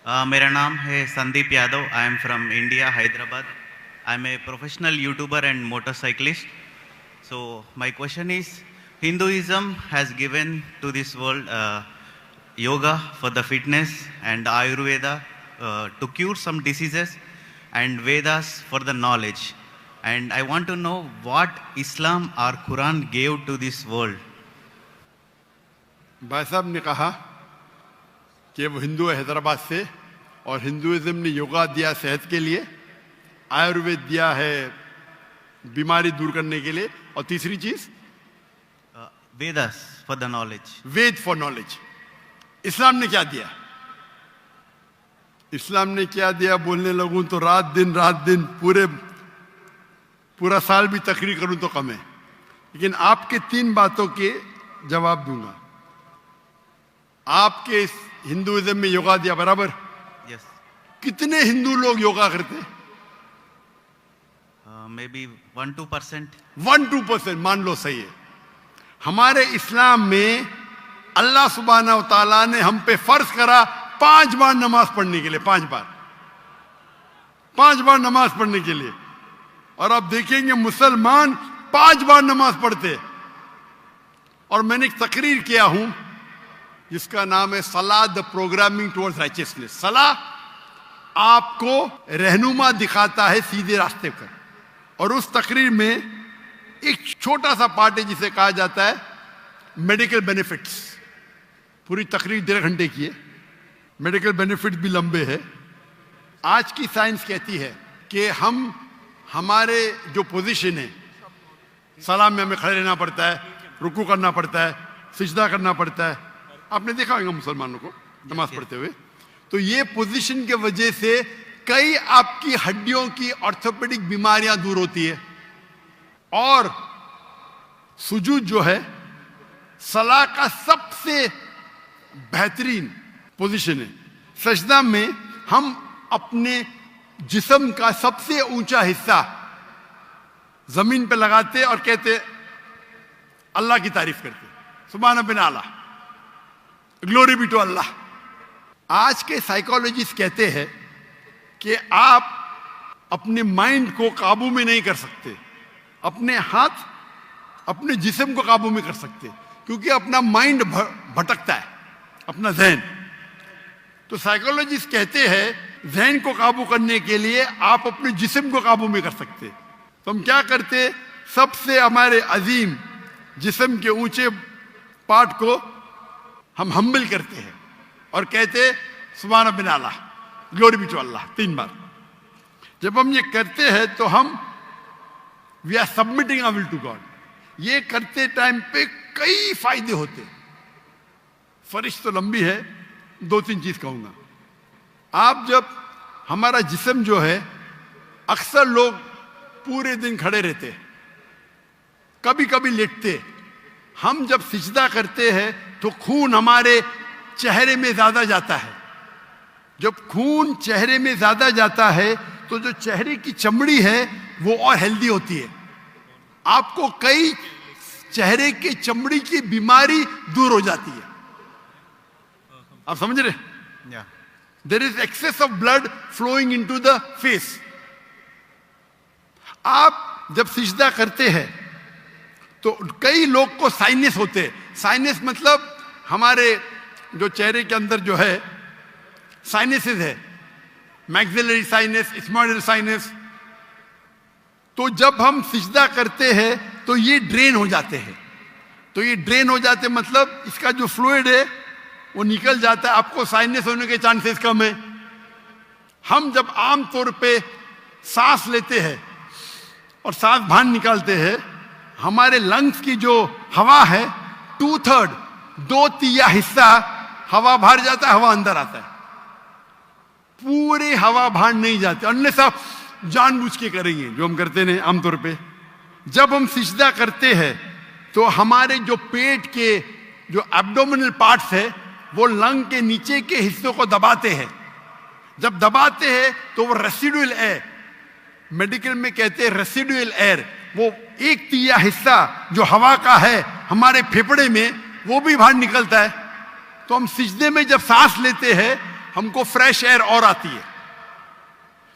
मेरा नाम है Sandeep Yadav. I am from India, Hyderabad. I am a professional YouTuber and motorcyclist. So my question is, Hinduism has given to this world yoga for the fitness and Ayurveda to cure some diseases and Vedas for the knowledge. And I want to know what Islam or Quran gave to this world. भाई साहब ने कहा कि वो हिंदू है हैदराबाद से और Hinduism ने योगा दिया सेहत के लिए, आयुर्वेद दिया है बीमारी दूर करने के लिए, और तीसरी चीज Vedas for the knowledge. Veda for knowledge. इस्लाम ने क्या दिया? इस्लाम ने क्या दिया बोलने लगूं तो रात दिन पूरा साल भी तकरीर करूं तो कम है, लेकिन आपके 3 बातों के जवाब दूंगा. आपके हिंदुइज्म में योगा दिया, बराबर? Yes. कितने हिंदू लोग योगा करते हैं? Maybe 1-2%. 1-2% मान लो, सही है. हमारे इस्लाम में अल्लाह सुब्हाना व तआला ने हम पे फर्ज करा 5 बार नमाज पढ़ने के लिए, 5 बार नमाज पढ़ने के लिए. और आप देखेंगे मुसलमान 5 बार नमाज पढ़ते. और मैंने एक तकरीर किया हूं जिसका नाम है सलाह द प्रोग्रामिंग टुवर्ड्स राइचियसनेस. सलाह आपको रहनुमा दिखाता है सीधे रास्ते पर. और उस तकरीर में एक छोटा सा पार्ट है जिसे कहा जाता है मेडिकल बेनिफिट्स. पूरी तकरीर 1.5 घंटे की है. मेडिकल बेनिफिट्स भी लंबे हैं. आज की साइंस कहती है कि हमारे जो पोजीशन है, सलाम में हमें खड़े रहना पड़ता है, रुकू करना पड़ता है, सिजदा करना पड़ता है. आपने देखा होगा मुसलमानों को नमाज पढ़ते हुए. तो ये पोजीशन के वजह से कई आपकी हड्डियों की ऑर्थोपेडिक बीमारियां दूर होती है. और सुजूद जो है सलाह का सबसे बेहतरीन पोजीशन है. सजदा में हम अपने जिस्म का सबसे ऊंचा हिस्सा जमीन पे लगाते और कहते अल्लाह की तारीफ करते, सुभान बिन आला, ग्लोरी बी टू अल्लाह. आज के साइकोलॉजिस्ट कहते हैं कि आप अपने माइंड को काबू में नहीं कर सकते, अपने हाथ अपने जिस्म को काबू में कर सकते, क्योंकि अपना माइंड भटकता है, अपना जहन. तो साइकोलॉजिस्ट कहते हैं जहन को काबू करने के लिए आप अपने जिस्म को काबू में कर सकते. तो हम क्या करते, सबसे हमारे अजीम जिस्म के ऊंचे पार्ट को हम हम्बल करते हैं और कहते सुभान बिन आला, ग्लोरी बी टू अल्लाह 3 बार. जब हम ये करते हैं तो हम we are submitting our will to God. ये करते टाइम पे कई फायदे होते. फरिश्त तो लंबी है, 2-3 चीज कहूंगा. आप जब हमारा जिस्म जो है, अक्सर लोग पूरे दिन खड़े रहते, कभी कभी लेटते. हम जब सिजदा करते हैं तो खून हमारे चेहरे में ज्यादा जाता है. जब खून चेहरे में ज्यादा जाता है तो जो चेहरे की चमड़ी है वो और हेल्दी होती है. आपको कई चेहरे की चमड़ी की बीमारी दूर हो जाती है. आप समझ रहे? There is excess of blood flowing into the face. आप जब सिजदा करते हैं तो कई लोग को साइनस होते हैं. साइनस मतलब हमारे जो चेहरे के अंदर जो है साइनसेस है, मैक्सिलरी साइनस, स्मॉइडल साइनस. तो जब हम सिजदा करते हैं तो ये ड्रेन हो जाते हैं. तो ये ड्रेन हो जाते मतलब इसका जो फ्लूइड है वो निकल जाता है. आपको साइनस होने के चांसेस कम है. हम जब आम तौर पे सांस लेते हैं और सांस बाहर निकालते हैं, हमारे लंग्स की जो हवा है 2/3 2/3 हिस्सा हवा बाहर जाता है, हवा अंदर आता है. पूरे हवा बाहर नहीं जाती, अन्य सब जानबूझ के करेंगे जो हम करते हैं आमतौर पे. जब हम सिजदा करते हैं तो हमारे जो पेट के जो एब्डोमिनल पार्ट्स है वो लंग के नीचे के हिस्सों को दबाते हैं. जब दबाते हैं तो वो रेसिडुअल एयर, मेडिकल में कहते हैं रेसिडुअल एयर, वो 1/3 हिस्सा जो हवा का है हमारे फेफड़े में वो भी बाहर निकलता है. तो हम सिजदे में जब सांस लेते हैं हमको फ्रेश एयर और आती है।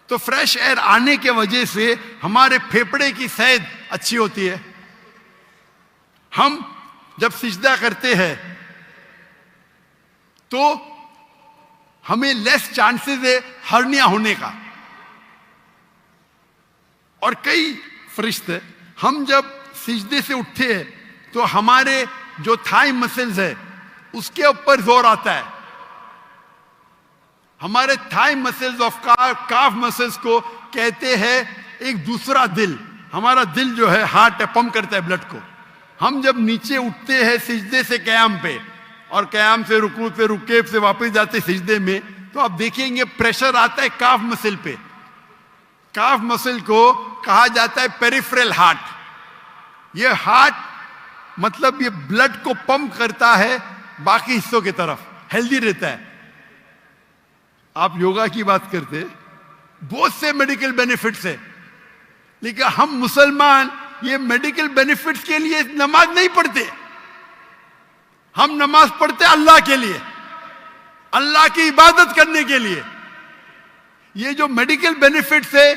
तो फ्रेश एयर आने के वजह से हमारे फेफड़े की सेहत अच्छी होती है। हम जब सिजदा करते हैं तो हमें लेस चांसेस है हर्निया होने का। और कई फरिश्ते, हम जब सिजदे से उठते हैं तो हमारे जो थाई मसल्स है उसके ऊपर जोर आता है। हमारे thigh muscles of calf muscles को कहते हैं एक दूसरा दिल। हमारा दिल जो है हार्ट है, पंप करता है ब्लड को। हम जब नीचे उठते हैं सिजदे से कयाम पे और कयाम से रुकू पे रुके से वापस जाते सिजदे में, तो आप देखेंगे प्रेशर आता है काफ मसल पे। काफ मसल को कहा जाता है पेरिफेरल हार्ट। ये हार्ट मतलब ये ब्लड को पंप करता है बाकी हिस्सों की तरफ, हेल्दी रहता है। आप योगा की बात करते, बहुत से मेडिकल बेनिफिट्स है, लेकिन हम मुसलमान ये मेडिकल बेनिफिट्स के लिए नमाज नहीं पढ़ते। हम नमाज पढ़ते अल्लाह के लिए, अल्लाह की इबादत करने के लिए। ये जो मेडिकल बेनिफिट्स है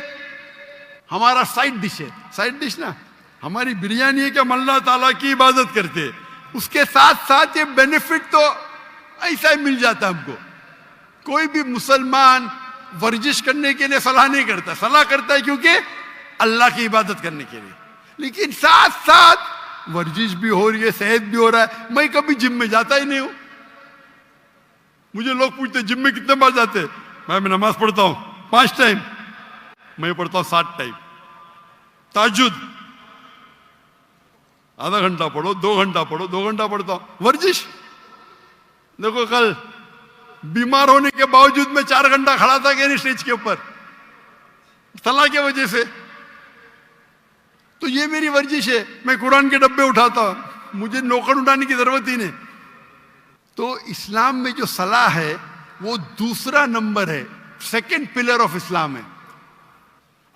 हमारा साइड डिश है। साइड डिश ना हमारी बिरयानी है कि हम अल्लाह ताला की इबादत करते हैं, उसके साथ साथ ये बेनिफिट तो ऐसा ही मिल जाता है हमको। कोई भी मुसलमान वर्जिश करने के लिए सलाह नहीं करता, सलाह करता है क्योंकि अल्लाह की इबादत करने के लिए। लेकिन साथ साथ वर्जिश भी हो रही है, सेहत भी हो रहा है। मैं कभी जिम में जाता ही नहीं हूं। मुझे लोग पूछते जिम में कितने बार जाते? मैं नमाज पढ़ता हूं 5 टाइम, मैं पढ़ता हूं 7 टाइम। ताजुद आधा घंटा पढ़ो, 2 घंटा पढ़ो, 2 घंटा पढ़ता हूं। वर्जिश देखो, कल बीमार होने के बावजूद मैं 4 घंटा खड़ा था कि स्टेज के ऊपर, सलाह की वजह से। तो ये मेरी वर्जिश है। मैं कुरान के डब्बे उठाता हूं, मुझे नौकर उठाने की जरूरत ही नहीं। तो इस्लाम में जो सलाह है वो दूसरा नंबर है, सेकंड पिलर ऑफ इस्लाम है।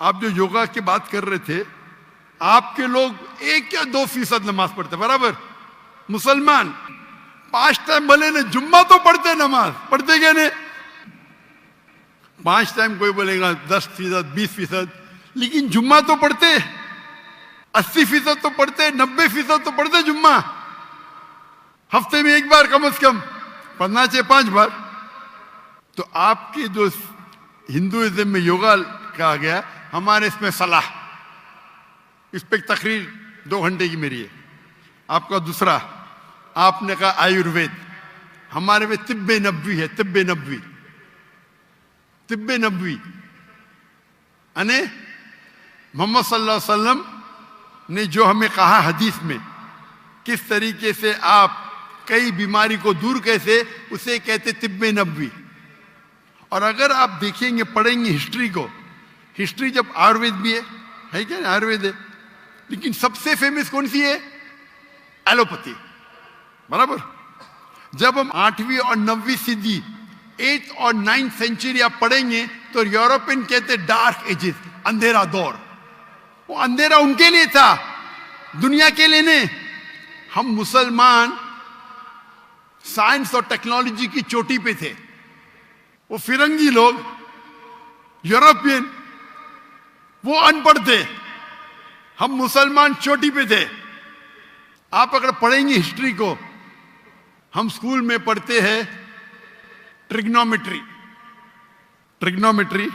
आप जो योगा की बात कर रहे थे, आपके लोग 1 या 2% नमाज पढ़ते, बराबर। मुसलमान 5 टाइम भले ने जुम्मा तो पढ़ते, नमाज पढ़ते क्या नहीं? 5 टाइम कोई बोलेगा 10%, 20%, लेकिन जुम्मा तो पढ़ते। 80% तो पढ़ते, 90% तो पढ़ते जुम्मा। हफ्ते में 1 बार कम से कम पढ़ना चाहिए, 5 बार। तो आपके जो हिंदुइज्म में योगा कहा गया, हमारे इसमें सलाह, इस पे तकरीर 2 घंटे की मेरी है। आपका दूसरा, आपने कहा आयुर्वेद, हमारे में तिब्बे नबवी है। तिब्बे नबवी, तिब्बे नबवी यानी मोहम्मद सल्लल्लाहु अलैहि वसल्लम ने जो हमें कहा हदीस में, किस तरीके से आप कई बीमारी को दूर कैसे, उसे कहते तिब्बे नबवी। और अगर आप देखेंगे, पढ़ेंगे हिस्ट्री को, हिस्ट्री जब आयुर्वेद भी है क्या? आयुर्वेद है, लेकिन सबसे फेमस कौन सी है? एलोपैथी, बराबर। जब हम 8वीं और 9वीं सदी, 8th और 9th सेंचुरी आप पढ़ेंगे तो यूरोपियन कहते डार्क एजेस, अंधेरा दौर। वो अंधेरा उनके लिए था, दुनिया के लिए नहीं। हम मुसलमान साइंस और टेक्नोलॉजी की चोटी पे थे। वो फिरंगी लोग, यूरोपियन, वो अनपढ़ थे। हम मुसलमान चोटी पे थे। आप अगर पढ़ेंगे हिस्ट्री को, हम स्कूल में पढ़ते हैं ट्रिग्नोमेट्री। ट्रिग्नोमेट्री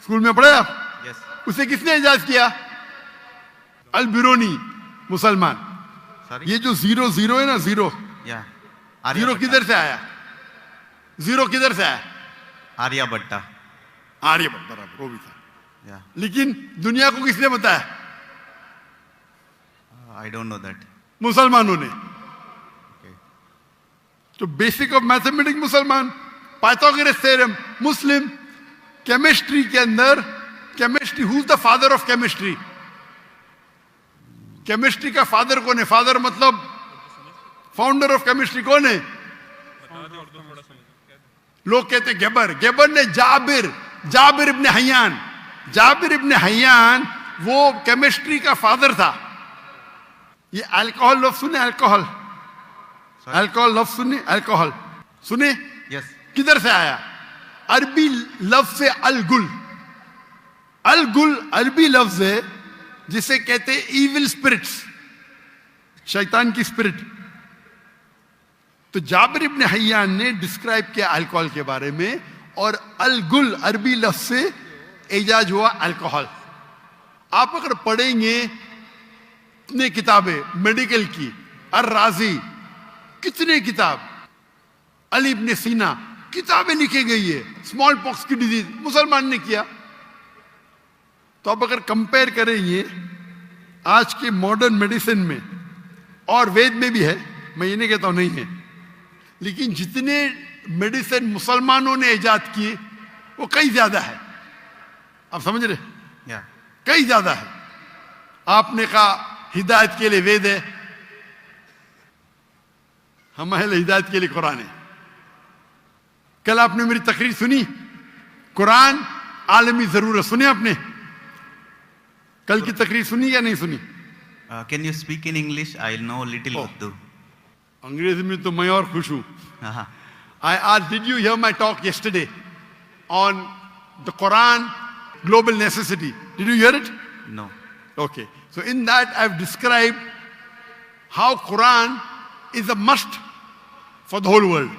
स्कूल में पढ़े आप? Yes. उसे किसने इजाद किया? अल बिरूनी, मुसलमान। Sorry? ये जो 0 0 है ना, 0 Yeah. 0 किधर से आया? 0 किधर से आया? आर्यभट्टा। आर्यभट्ट, बराबर, वो भी था। Yeah. लेकिन दुनिया को किसने बताया? I don't know that. मुसलमानों ने। Okay. तो बेसिक ऑफ मैथमेटिक्स मुसलमान, पाइथागोरस थ्योरम मुस्लिम। केमिस्ट्री के अंदर, chemistry, who is the father of chemistry? Chemistry का फादर कौन है? फादर मतलब फाउंडर ऑफ केमिस्ट्री कौन है? लोग कहते गेबर। गेबर ने जाबिर इब्ने हयान, जाबिर इब्ने हयान वो केमिस्ट्री का फादर था। ये अल्कोहल लफ्ज सुने? अल्कोहल लफ्ज सुने? अल्कोहल सुने? Yes. किधर से आया? अरबी लफ्ज है अल गुल. अल गुल अरबी लफ्ज है जिसे कहते हैं इविल स्पिरिट्स, शैतान की स्पिरिट. तो जाबिर इब्न हय्यान ने डिस्क्राइब किया अल्कोहल के बारे में, और अल गुल अरबी लफ्ज से एजाज हुआ अल्कोहल. आप अगर पढ़ेंगे कितने किताबें मेडिकल की, अर राजी, कितने किताब, अली इब्न सीना, किताबें लिखी गई है. स्मॉल पॉक्स की डिजीज मुसलमान ने किया. तो अब अगर कंपेयर करेंगे आज के मॉडर्न मेडिसिन में, और वेद में भी है, मैं ये नहीं कहता हूं नहीं है, लेकिन जितने मेडिसिन मुसलमानों ने इजाद किए वो कई ज्यादा है. आप समझ रहे? कई ज्यादा है. आपने कहा हिदायत के लिए वेद है, हमारे हिदायत के लिए कुरान है. कल आपने मेरी तकरीर सुनी, कुरान आलमी जरूरत, सुनी आपने? कल की तकरीर सुनी या नहीं सुनी? Can you speak in English? I know little Urdu. अंग्रेजी में तो मैं और खुश हूं. I asked, did you hear my talk yesterday on the Quran, global necessity? Did you hear it? No. Okay. So in that I've described how Quran is a must for the whole world.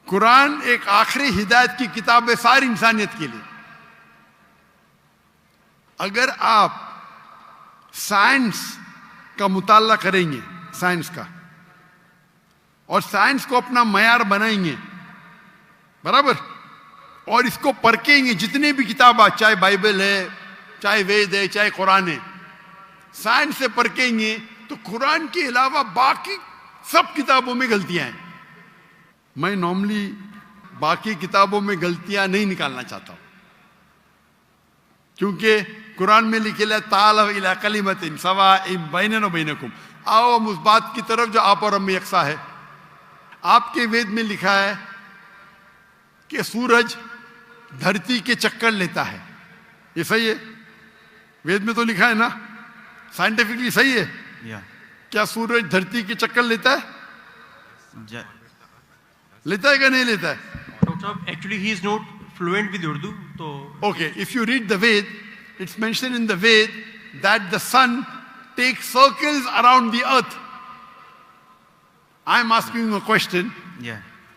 Quran एक आखिरी हिदायत की किताब है सारी इंसानियत के लिए. अगर आप साइंस का मुताला करेंगे, साइंस का, और साइंस को अपना मयार बनाएंगे, बराबर, और इसको परखेंगे, जितने भी किताब, चाहे बाइबल है, चाहे वेद है, चाहे कुरान है, साइंस से परखेंगे तो कुरान के अलावा बाकी सब किताबों में गलतियां हैं. मैं नॉर्मली बाकी किताबों में गलतियां नहीं निकालना चाहता हूं, क्योंकि कुरान में लिखे ताल इला कलिमतिन सवाइम बैनना व बैनकुम, आओ हम उस बात की तरफ जो आप और हम में यकसा है. आपके वेद में लिखा है कि सूरज धरती के चक्कर लेता है. ये सही है? वेद में तो लिखा है ना, साइंटिफिकली सही है? क्या सूरज धरती के चक्कर लेता है? लेता है क्या नहीं लेता है? Dr. Saab, actually he is not fluent with Urdu, so okay, if you read the Ved, it's mentioned in the Ved that the sun takes circles around the earth. I'm asking you a question.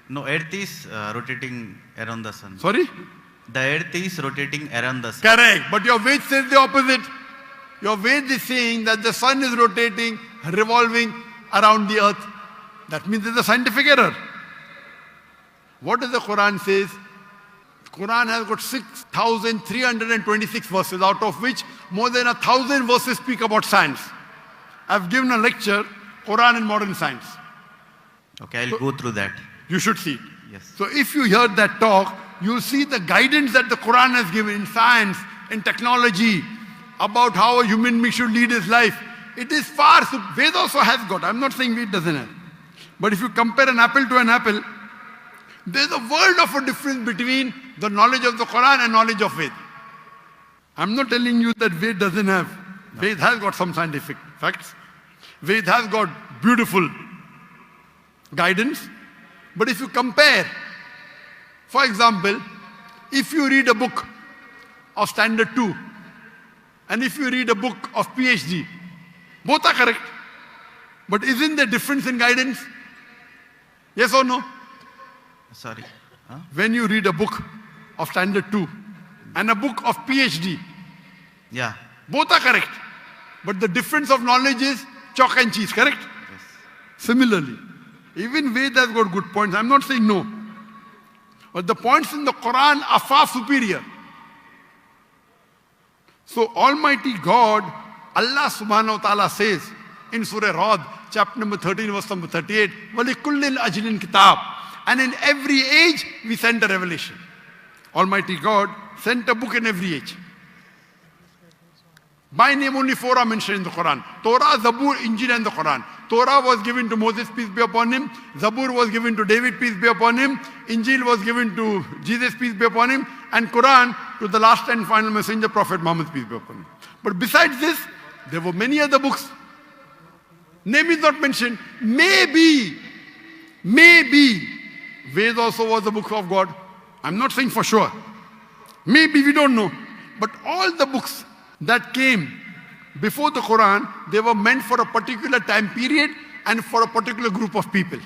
No, earth is rotating around the sun. Sorry? The earth is rotating around the sun. Correct, but your Ved says the opposite. Your Ved is saying that the sun is rotating, revolving around the earth. That means there's a scientific error. What does the Quran says? The Quran has got 6,326 verses, out of which more than 1,000 verses speak about science. I've given a lecture, Quran and Modern Science. Okay, I'll go through that. You should see it. Yes. So if you hear that talk, you'll see the guidance that the Quran has given in science, in technology, about how a human being should lead his life. It is far, so Ved also has got, I'm not saying Ved doesn't have. But if you compare an apple to an apple, there's a world of a difference between the knowledge of the Quran and knowledge of Ved. I'm not telling you that Ved doesn't have. No. Ved has got some scientific facts. Ved has got beautiful guidance. But if you compare, for example, if you read a book of Standard 2 and if you read a book of PhD, both are correct. But isn't there difference in guidance? Yes or no? Sorry. Huh? When you read a book of Standard 2 and a book of PhD, both are correct. But the difference of knowledge is chalk and cheese, correct? Yes. Similarly, even Ved has got good points. I'm not saying no. But the points in the Quran are far superior. So Almighty God, Allah subhanahu wa ta'ala says in Surah Rad, chapter number 13, verse number 38, وَلِكُلِّ الْأَجْلٍ kitab. And in every age, we sent a revelation. Almighty God sent a book in every age. By name, only 4 are mentioned in the Quran. Torah, Zabur, Injil, and the Quran. Torah was given to Moses, peace be upon him. Zabur was given to David, peace be upon him. Injil was given to Jesus, peace be upon him. And Quran to the last and final messenger, Prophet Muhammad, peace be upon him. But besides this, there were many other books. Name is not mentioned. Maybe, Ved also was a book of God. I'm not saying for sure. Maybe we don't know. But all the books that came before the Quran, they were meant for a particular time period and for a particular group of people.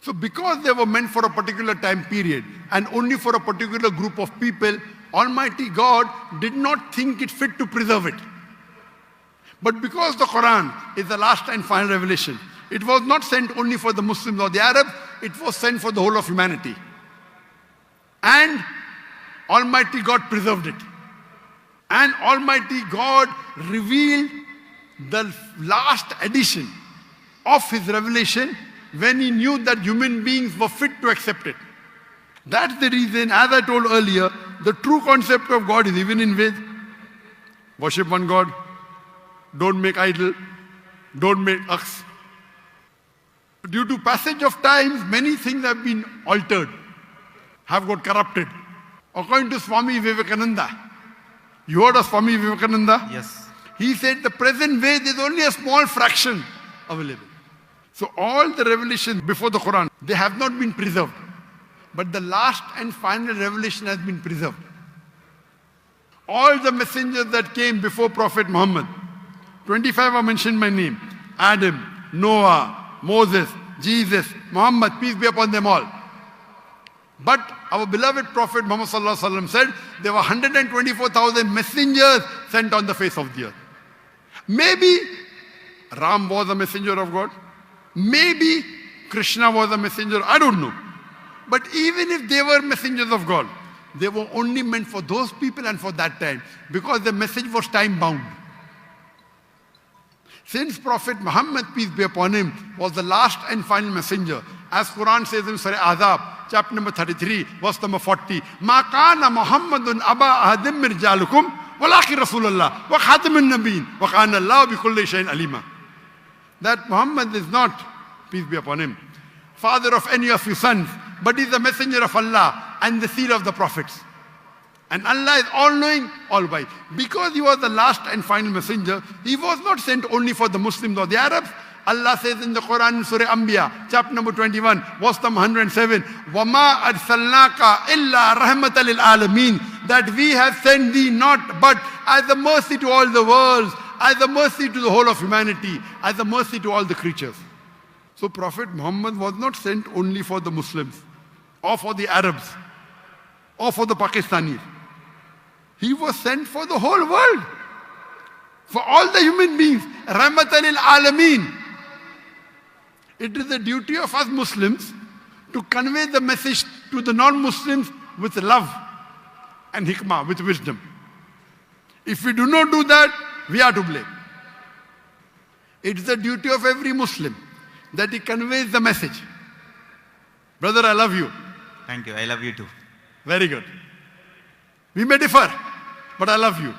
So because they were meant for a particular time period and only for a particular group of people, Almighty God did not think it fit to preserve it. But because the Quran is the last and final revelation, it was not sent only for the Muslims or the Arabs, it was sent for the whole of humanity. And Almighty God preserved it. And Almighty God revealed the last edition of His revelation when He knew that human beings were fit to accept it. That's the reason, as I told earlier, the true concept of God is even in Ved. Worship one God. Don't make idol. Don't make ox. Due to passage of times, many things have been altered, have got corrupted. According to Swami Vivekananda, you heard of Swami Vivekananda? Yes. He said the present way there is only a small fraction available. So all the revelations before the Quran, they have not been preserved. But the last and final revelation has been preserved. All the messengers that came before Prophet Muhammad, 25 are mentioned by name. Adam, Noah, Moses, Jesus, Muhammad, peace be upon them all. But our beloved Prophet Muhammad sallallahu alaihi wasallam said there were 124,000 messengers sent on the face of the earth. Maybe Ram was a messenger of God. Maybe Krishna was a messenger. I don't know. But even if they were messengers of God, they were only meant for those people and for that time, because the message was time bound. Since Prophet Muhammad, peace be upon him, was the last and final messenger, as Quran says in Surah Azab, chapter number 33, verse number 40, Ma kana Muhammadun aba ahadim min rijalukum walakin Rasulullah wa khatamun nabiyyin wa kana Allah bi kulli shay'in alima. That Muhammad is not, peace be upon him, father of any of your sons, but he is the messenger of Allah and the seal of the prophets. And Allah is all-knowing, all-wise. Because he was the last and final messenger, he was not sent only for the Muslims or the Arabs. Allah says in the Quran in Surah Anbiya, chapter number 21, verse number 107, وَمَا أَرْسَلْنَاكَ إِلَّا رَحْمَةً لِلْعَالَمِينَ. That we have sent thee not but as a mercy to all the worlds, as a mercy to the whole of humanity, as a mercy to all the creatures. So Prophet Muhammad was not sent only for the Muslims, or for the Arabs, or for the Pakistanis. He was sent for the whole world, for all the human beings. Rahmatan lil Alameen. It is the duty of us Muslims to convey the message to the non-Muslims with love and hikmah, with wisdom. If we do not do that, we are to blame. It is the duty of every Muslim that he conveys the message. Brother, I love you. Thank you. I love you too. Very good. We may differ, but I love you.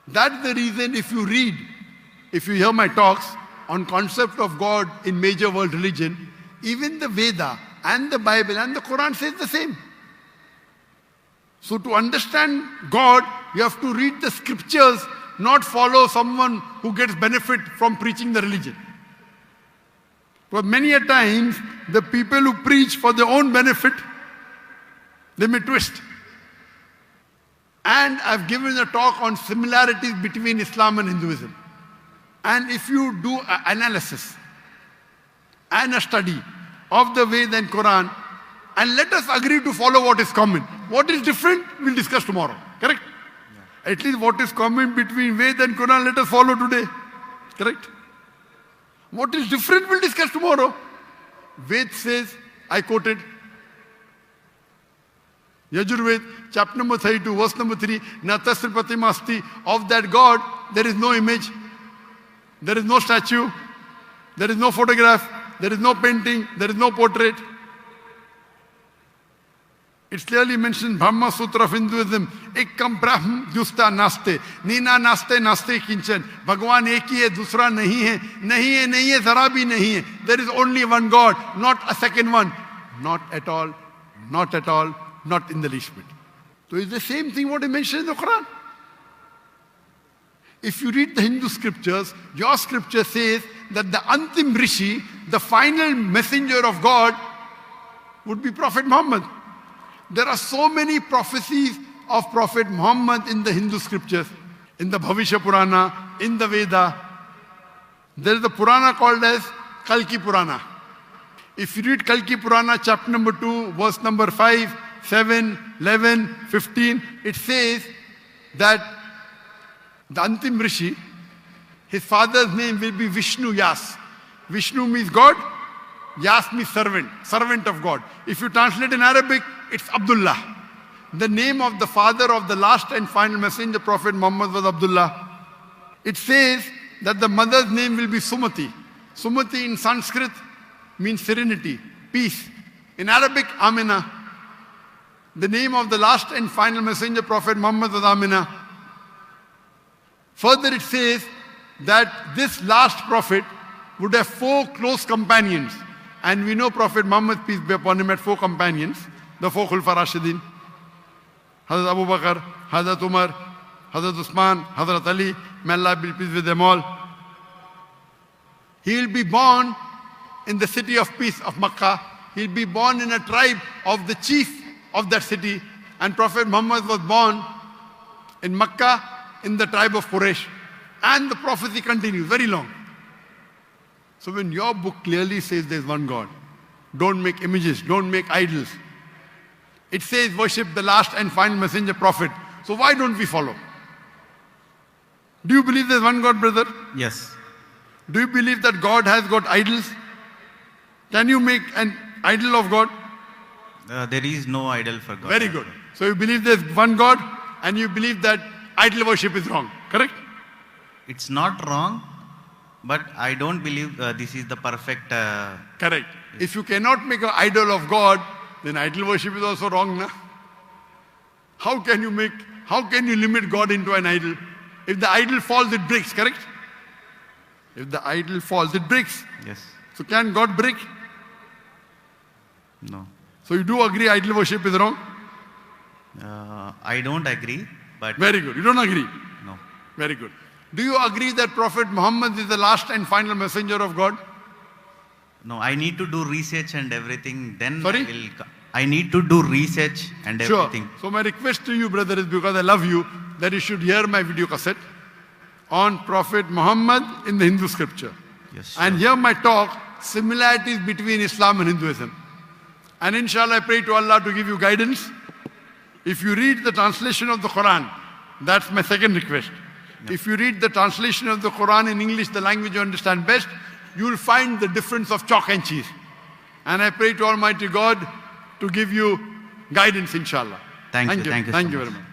That's the reason if you hear my talks on concept of God in major world religion, even the Veda and the Bible and the Quran says the same. So to understand God, you have to read the scriptures, not follow someone who gets benefit from preaching the religion. But many a times, the people who preach for their own benefit, they may twist. And I've given a talk on similarities between Islam and Hinduism. And if you do an analysis and a study of the Veda and Quran, and let us agree to follow what is common. What is different, we'll discuss tomorrow. Correct? Yeah. At least what is common between Veda and Quran, let us follow today. Correct? What is different, we'll discuss tomorrow. Ved says, I quoted, Yajurved, chapter number 32, verse number 3, Natasri Pratimasti, of that God, there is no image, there is no statue, there is no photograph, there is no painting, there is no portrait. It's clearly mentioned, Brahma Sutra of Hinduism, Ekkam Brahm Justa Naste, Nina Naste Naste Kinchan, Bhagwan ek hi hai, dusra nahi hai, zara bhi nahi hai. There is only one God, not a second one. Not at all, not at all, not in the least bit. So it's the same thing what I mentioned in the Quran. If you read the Hindu scriptures, your scripture says that the Antim Rishi, the final messenger of God, would be Prophet Muhammad. There are so many prophecies of Prophet Muhammad in the Hindu scriptures, in the Bhavishya Purana, in the Veda. There is a Purana called as Kalki Purana. If you read Kalki Purana, chapter number 2, verse number 5, 7, 11, 15, it says that the Antim Rishi, his father's name will be Vishnu Yas. Vishnu means God, Yas means servant, servant of God. If you translate in Arabic, it's Abdullah. The name of the father of the last and final messenger, Prophet Muhammad, was Abdullah. It says that the mother's name will be Sumati. Sumati in Sanskrit means serenity, peace. In Arabic, Amina. The name of the last and final messenger, Prophet Muhammad, was Amina. Further, it says that this last prophet would have 4 close companions. And we know Prophet Muhammad, peace be upon him, had 4 companions, the 4 Khulfa Rashidin. Hazrat Abu Bakr, Hazrat Umar, Hazrat Usman, Hazrat Ali, may Allah be pleased with them all. He will be born in the city of peace of Makkah. He will be born in a tribe of the chief of that city. And Prophet Muhammad was born in Makkah in the tribe of Quraysh. And the prophecy continues, very long. So when your book clearly says there's one God, don't make images, don't make idols. It says worship the last and final messenger prophet. So why don't we follow? Do you believe there's one God, brother? Yes. Do you believe that God has got idols? Can you make an idol of God? There is no idol for God. Very good. So you believe there's one God and you believe that idol worship is wrong, correct? It's not wrong, but I don't believe this is the perfect... Correct. If you cannot make an idol of God, then idol worship is also wrong, na? How can you limit God into an idol? If the idol falls, it breaks, correct? If the idol falls, it breaks. Yes. So can God break? No. So you do agree idol worship is wrong? I don't agree, but... Very good. You don't agree? No. Very good. Do you agree that Prophet Muhammad is the last and final messenger of God? No, I need to do research and everything, then Sorry? I need to do research and everything. So my request to you, brother, is because I love you, that you should hear my video cassette on Prophet Muhammad in the Hindu scripture. Yes, And sure. hear my talk, similarities between Islam and Hinduism. And inshallah, I pray to Allah to give you guidance. If you read the translation of the Quran, that's my second request. If you read the translation of the Quran in English, the language you understand best, you will find the difference of chalk and cheese. And I pray to Almighty God to give you guidance, inshallah. Thank you. Thank you so Thank you much. very much.